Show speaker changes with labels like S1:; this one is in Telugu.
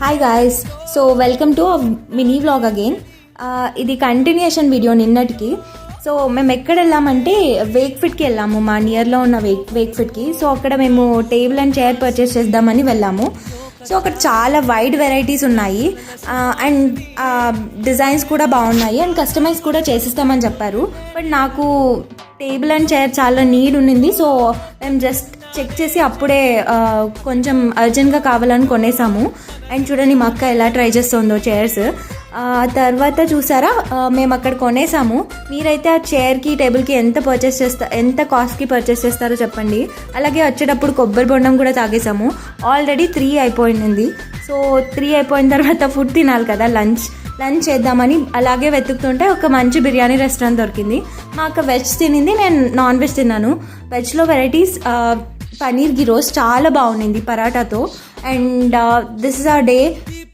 S1: Hi guys, so welcome to mini vlog again. ఇది కంటిన్యూషన్ వీడియో నిన్నటికి. సో మేము ఎక్కడ వెళ్ళామంటే వేక్ ఫిట్కి వెళ్ళాము, మా నియర్లో ఉన్న వేక్ ఫిట్కి. సో అక్కడ మేము టేబుల్ అండ్ చైర్ పర్చేస్ చేద్దామని వెళ్ళాము. సో అక్కడ చాలా వైడ్ వెరైటీస్ ఉన్నాయి అండ్ డిజైన్స్ కూడా బాగున్నాయి అండ్ కస్టమైజ్ కూడా చేసిస్తామని చెప్పారు. బట్ నాకు టేబుల్ అండ్ చైర్ చాలా నీడ్ ఉండింది. సో మేము జస్ట్ చెక్ చేసి అప్పుడే కొంచెం అర్జెంట్గా కావాలని కొనేసాము. అండ్ చూడండి మా అక్క ఎలా ట్రై చేస్తుందో చైర్స్. తర్వాత చూసారా, మేము అక్కడ కొనేసాము. మీరైతే ఆ చైర్కి టేబుల్కి ఎంత కాస్ట్కి పర్చేస్ చేస్తారో చెప్పండి. అలాగే వచ్చేటప్పుడు కొబ్బరి బొండం కూడా తాగేసాము. ఆల్రెడీ 3 అయిపోయింది. సో 3 అయిపోయిన తర్వాత ఫుడ్ తినాలి కదా, లంచ్ చేద్దామని అలాగే వెతుకుతుంటే ఒక మంచి బిర్యానీ రెస్టారెంట్ దొరికింది. మా అక్క వెజ్ తినింది, నేను నాన్ వెజ్ తిన్నాను. వెజ్లో వెరైటీస్ పనీర్ గిరోస్ చాలా బాగుంది పరాటాతో. And this is our day